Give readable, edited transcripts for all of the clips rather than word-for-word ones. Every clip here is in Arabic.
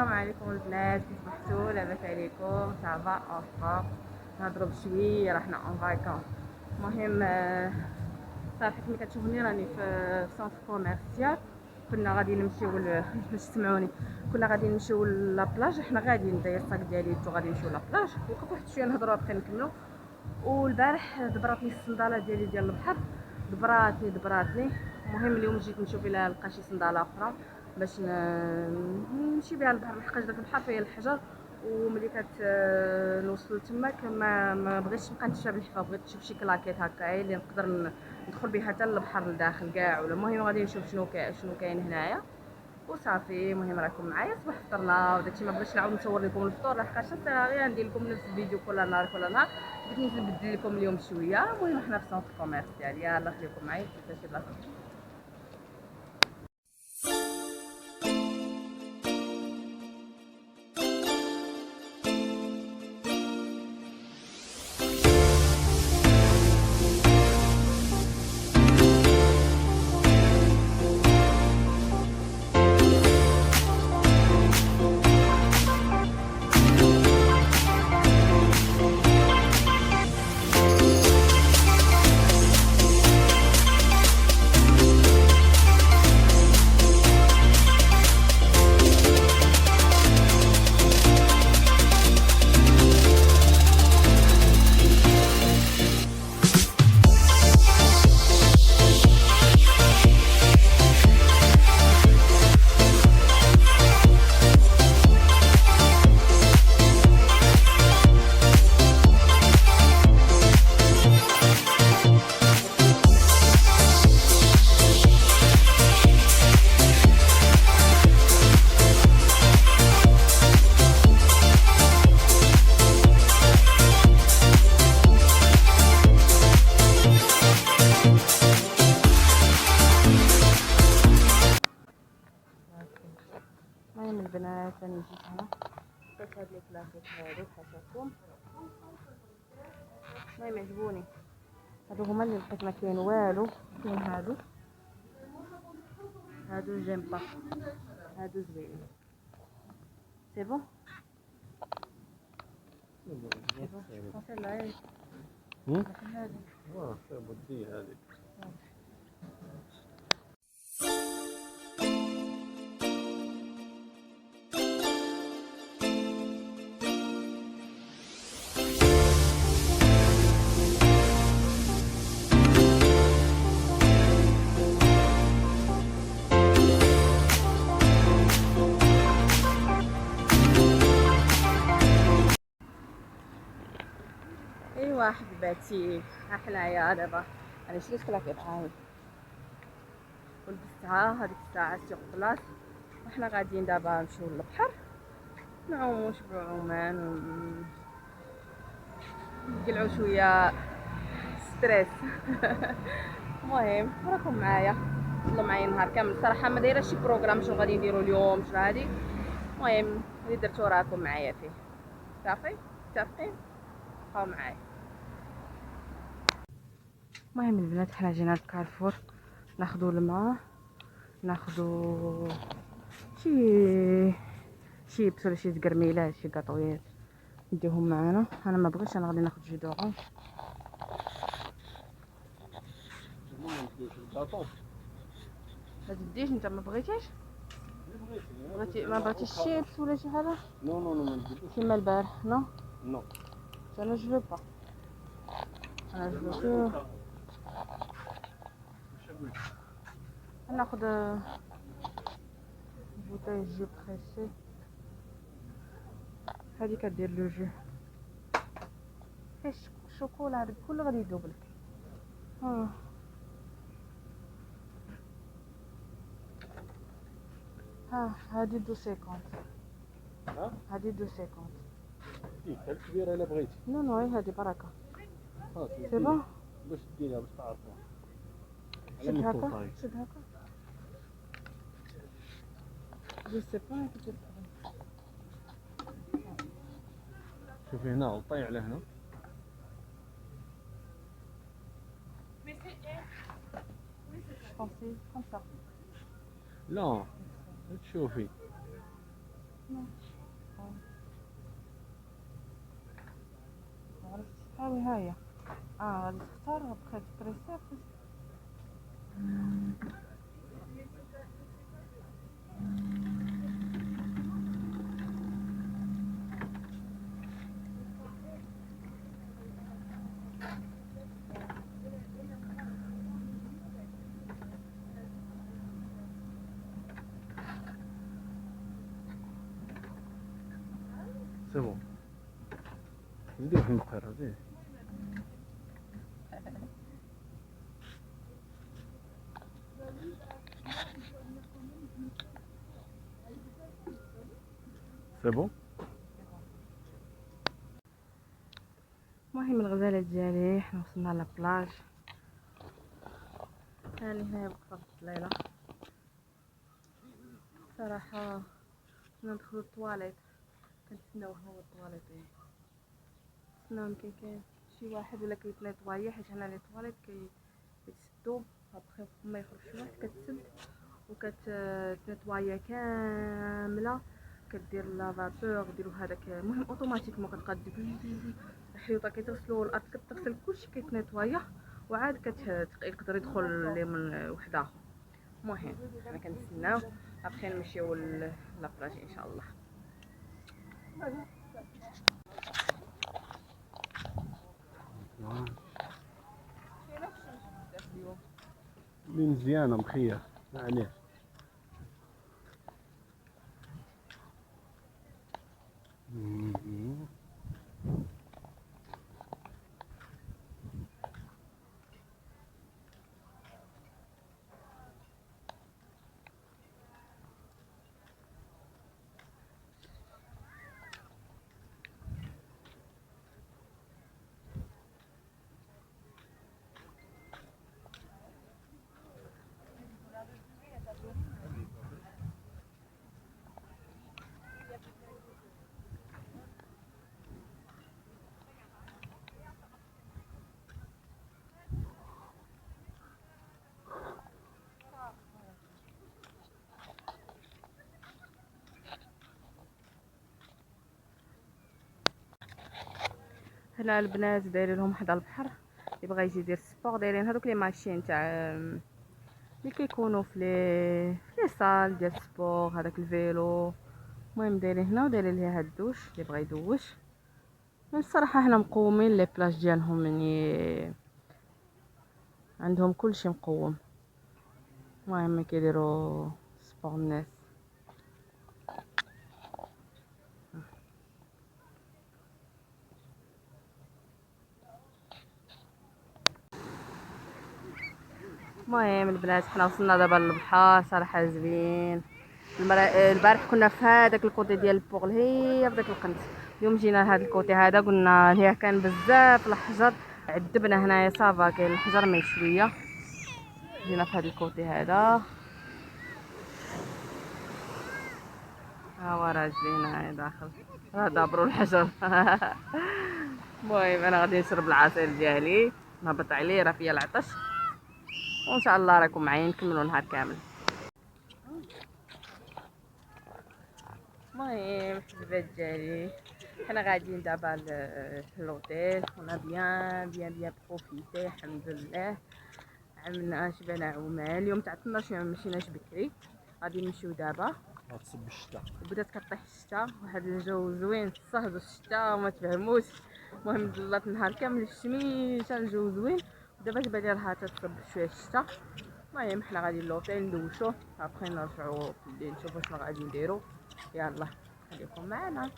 السلام عليكم البنات، كيف صحتوا؟ لاباس عليكم؟ صافا اوفا. نهضروا بشويه، راه حنا اون فايكونس. المهم صافي كما كتشوفوني راني في سونتر كوميرسيال. كنا غادي نمشيو باش تسمعوني. كنا غادي نمشيو لابلاج، حنا غاديين داير الصاك ديالي غادي نمشيو لابلاج. وقفت واحد شويه نهضروا باقي نكملوا. والبارح دبراتني الصنداله ديالي ديال البحر، دبراتني. المهم اليوم جيت نشوف الا لقى شي صنداله اخرى باش نمشي بها البحر، لحقاش داك البحر فيه الحجر. وملي نوصل تماك ما بغيتش نبقى نتشاب الحفا، بغيت نشوف شي كلاكيت هكا اللي نقدر ندخل بها حتى للبحر لداخل كاع. ولا المهم غادي نشوف شنو كاين هنايا وصافي. المهم راكم معايا، صباح فطرنا وداكشي. ما بغيتش نعاود نصور لكم الفطور لحقاش غير ندير لكم نفس الفيديو كل نهار كل نهار. بغيت نبدل لكم اليوم شويه. المهم حنا في سونتر كوميرسيال، يلاه خليكم معايا حتى شي بلاصه. المهم البنات راني جيت هنا، لقيت هاد لي كلاكيت هادو حاشاكم. المهم عجبوني هادو، هما اللي لقيت. ما كاين والو، كاين هادو جيمبا، هادو زوينين. سي بون صافي لا هادي. بدي هذه. ايوا حبيباتي، ها حنايا دابا انا شريت كلاكيط هاي ولبستها هذيك الساعه سيغ بلاص. وحنا غاديين دابا نمشيو للبحر، نعومو نشبعو عومان ونقلعو شويه ستريس. المهم راكم معايا، فضلوا معايا النهار كامل. الصراحه ما دايره شي بروغرام شنو غادي نديرو اليوم شنو هادي. المهم اللي درتو راكم معايا فيه. صافي متفقين، بقاو معايا. المهم البنات حنا جينا لكارفور ناخدو الماء، ناخدو شي شيبس ولا شي زقرميلات شي كاطويات نديوهم معانا. انا ما بغيتش، انا غادي ناخد جو دورون. ما تديش انت؟ ما بغيتيش؟ ما بغيتيش شيبس ولا شي حاجه؟ نو نو نو ما نديروش. كيما البارح نو. نو انا جو با، انا جو ناخد بوتاي جو بريسي. هادي كدير لو جو فيش شوكولا، هذا كله غادي يذوب لك. ها هادي دو سيكونت. ها هادي دو سيكونت. ديك الكبيره الا بغيتي. نو نو هادي بركه. صافي سي بون باش ديرها باش تعرفوها. شد هكا، شد هكا. جو سي با كتجي. شوفي هنا غطي على هنا. بونسي كوم سا. لا تشوفي هاوي هاهي غادي تختار بقيت بريسير. سي بون زيدي واحد المقيرة زيد. سي بون. المهم الغزاله ديالي حنا وصلنا لابلاج. هاني هنايا وقفه في الظليله. صراحه كنا ندخلو الطواليت كنتسناو هو الطواليت كنا يمكن كاين شي واحد ولا كيتنيطوايا حيت هنا لي طواليت كيتسدو ابخي ما يخرجش واحد كتسد وكتنيطوايا كامله كدير لافابور ديرو هذاك المهم اوتوماتيكمون كتبقى ديك الحيوطه كيتغسلوا الارض كتغسل كلشي كيتنيطوايا وعاد يقدر يدخل لي من واحد اخر. المهم حنا كنتسناو ابخي نمشيو لابلاج ان شاء الله. اللي مزيانة مخير معليش. هنا البنات دايرين لهم حدا البحر اللي بغى يجي يدير سبور دايرين هذوك لي ماشين تاع اللي كيكونوا في لي صال ديال سبور هذاك الفيلو. المهم دايرين هنا ودايرين ليها هاد الدوش اللي بغى يدوش. من الصراحه حنا مقومين لي بلاج ديالهم يعني عندهم كلشي مقوم. المهم كيديروا سبور الناس. المهم البنات حنا وصلنا دابا للبحر صراحه زوين. البارح كنا في هذاك الكوتي ديال البوغل هي في داك القنت. اليوم جينا لهذا الكوتي هذا قلنا هي كان بزاف الحجر عذبنا هنايا صافا كاين الحجر من شويه. جينا في هذا الكوتي هذا ها هو راجلي هنايا داخل راه دابرو الحجر. المهم انا غادي نشرب العصير ديالي نهبط عليه راه فيا العطش وان شاء الله راكم معايا نكملوا النهار كامل. المهم حبيبات ديالي حنا غاديين دابا للوطيل ونا بيان بروفيتي الحمد لله. عملنا شبعنا عومان اليوم تاع 12 ما مشيناش بكري غادي نمشيو دابا. غتصب الشتا وبدات كطيح الشتا واحد الجو زوين الصهد الشتا وما تفهموش. المهم ضلات النهار كامل الشميشه الجو زوين ودابا تبان لي راها تتصب شويه الشتا. المهم حنا غادي للوطيل ندوشو ابخي نرجعو في الليل نشوفو شنو غادي نديرو. يلا خليكم معنا.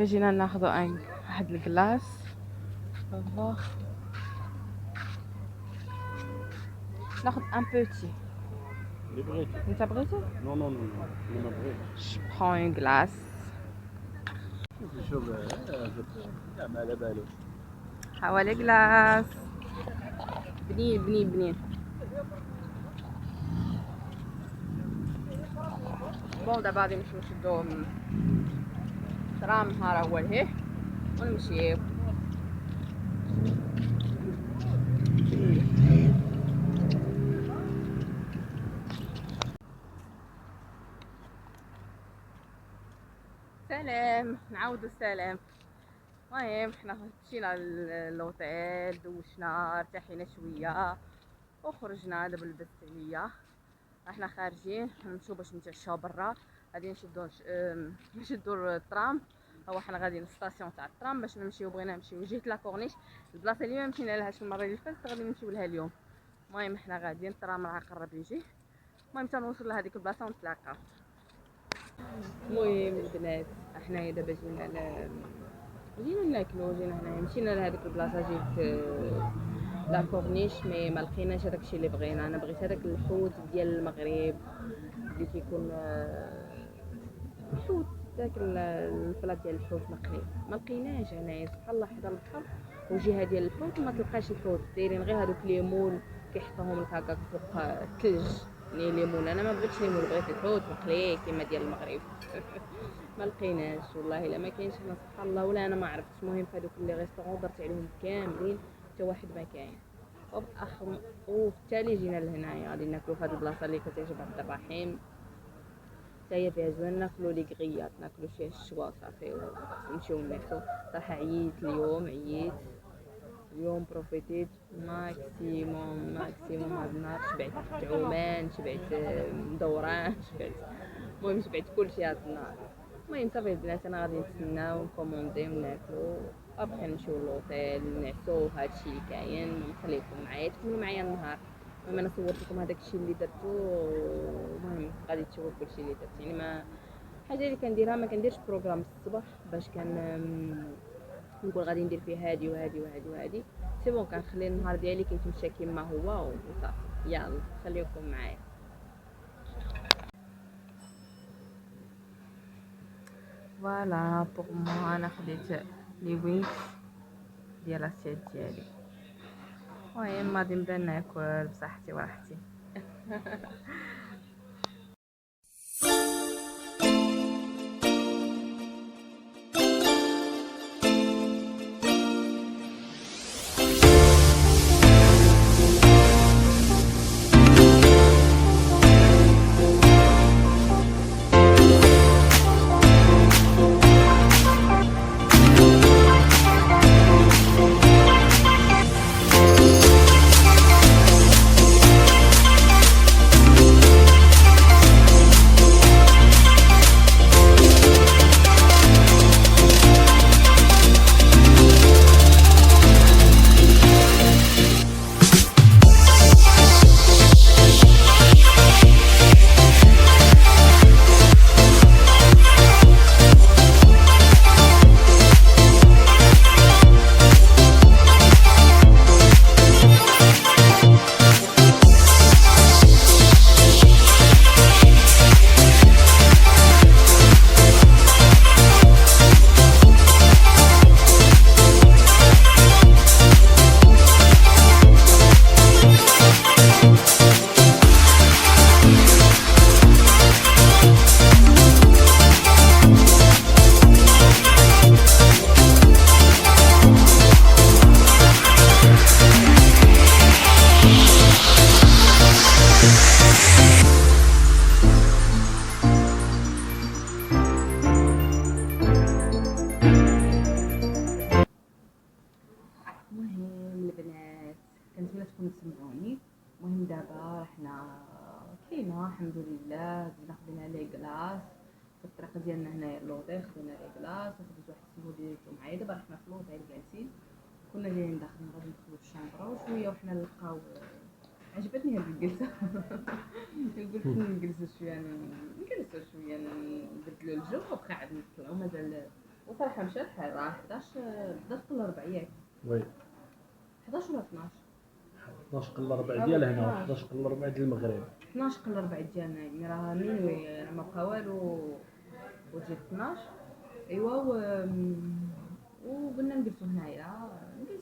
جينا ناخذ واحد الكلاس الله ناخذ ان بوتي. اللي بغيتي. انت بغيتي؟ نو نو نو نو انا ما بغيتش. برون اون كلاس. شوف لا ما على بالو. حوالي كلاص بنين بنين بنين. بون دابا غادي نمشيو نشدو ترام ها هو لهيه ونمشيو. سلام، نعاودو السلام. المهم حنا مشينا للوطيل، دوشنا ارتاحينا شويه وخرجنا. دابا لبست عليا، احنا خارجين نمشيو باش نتعشاو برا. غادي نشدو الترام. هو حنا غاديين للستاسيون تاع الترام باش نمشيو. بغينا نمشيو جهه لاكورنيش، البلاصه اللي ما مشينا لهاش المره اللي فاتت غادي نمشيو لها اليوم. المهم حنا غاديين، الترام راه قرب يجي. المهم تنوصل لهاديك البلاصه ونتلاقاو. المهم البنات احنا دابا جينا ناكلو، جينا هنايا، مشينا لهاديك البلاصه جهه لا كورنيش، مي ما لقيناش هداكشي اللي بغينا. انا بغيت هذاك الحوت ديال المغرب اللي كيكون الحوت، داك البلاط ديال الحوت مقلي، ما لقيناش هنايا. سبحان الله، حدا البحر وجهه ديال الحوت ما تلقاش الحوت، دايرين غير هذوك ليمون كيحطوهم لك هكاك فوق الثلج. ليمون، انا ما بغيتش ليمون، بغيت الحوت مقلي كيما ديال المغرب. ما لقيناش والله، الا ما كاينش هنا سبحان الله، ولا انا ما عرفتش. المهم في هذوك لي ريستورون درت عليهم كاملين حتى واحد ما كاين. وبالتالي جينا لهنايا غادي ناكلو في هذه البلاصه اللي كتعجب عبد الرحيم، حتى هي فيها زوين. ناكلو لي كغيات، ناكلو شي الشوا صافي ونمشيو نعسو. صراحه عييت اليوم، عييت اليوم، بروفيتيت ماكسيموم هاد النهار. شبعت تعومان، شبعت دوران، شبعت، المهم شبعت كلشي هاد النهار. المهم صافي البنات، انا غادي نتسناو نكوموندي وناكلو، ابخي نمشيو للوطيل نعسو. هادشي اللي كاين، نخليكم معايا تكونوا معايا النهار. المهم انا صورت لكم هذاك الشيء اللي درتو، المهم غادي تشوفوا كلشي اللي درت. يعني ما حاجه اللي كنديرها، ما كنديرش بروغرام الصباح باش نقول غادي ندير فيه هادي وهادي وهادي وهادي. سي بون، كنخلي النهار ديالي كيتمشى كما هو وصافي. يلا خليكم معايا. فوالا بوغ مو، انا خديت لي وينكس ديال لاسيت ديالي. المهم غادي نبدا ناكل بصحتي وراحتي. المهم البنات، كنتمنى تكونوا سمعوني. المهم دابا رحنا كاينه الحمد لله، زدنا خدينا لي كلاص في الطريق ديالنا هنايا للوطيل. خدينا لي كلاص وخديت واحد السمودي درتو معايا. دابا رحنا في الوطيل جالسين، كنا جايين داخلين غادي ندخلو للشامبرا وشويه وحنا نلقاو. عجبتني هاد الجلسه. قلت نجلسو شويه، نبدلو الجو وبقى عاد نطلعو. مازال وصراحه مشى الحال، راه 11 قبل 4 ياك، وي 11 ولا 12؟ 12 قل 4 ديال هنا، 11 قل 4 ديال المغرب. 12 قل 4 ديالنا، يعني راه مينوي، راه ما بقى والو وجيت 12. ايوا وقلنا نجلسو هنايا،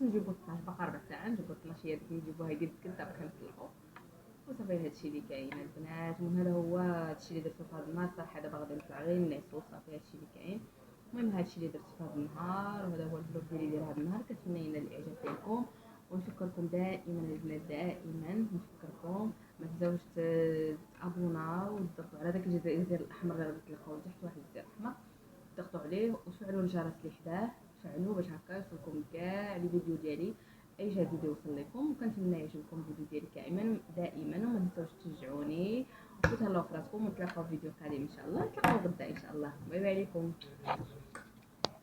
بغيت نجيبو 12 باقا 4 ساعات نجيبو 12 هي ديك نجيبوها هي دابا كنطلقو وصافي. هادشي اللي كاين البنات. المهم هذا هو هادشي اللي درتو في هاد النهار صراحه. دابا غادي نطلع غير نعسو صافي. هادشي اللي كاين. المهم هادشي اللي درت في هاد النهار وهذا هو الفلوق ديالي ديال هاد النهار. كنتمنى ينال الاعجاب ديالكم ونفكركم دائما البنات دائما نفكركم ما تنساوش تابوناو وتضغطوا على داك الزر الاحمر اللي غادي تلقاوه تحت واحد الزر احمر ضغطوا عليه وشعلوا الجرس اللي حداه فعلوه باش هكا يوصلكم كاع لي فيديو ديالي اي جديد يوصل لكم. وكنتمنى يعجبكم الفيديو ديالي دائما وما تنساوش تشجعوني وتهلاو في راسكم ونتلاقاو في فيديو قادم ان شاء الله. نتلاقاو غدا ان شاء الله. باي باي عليكم.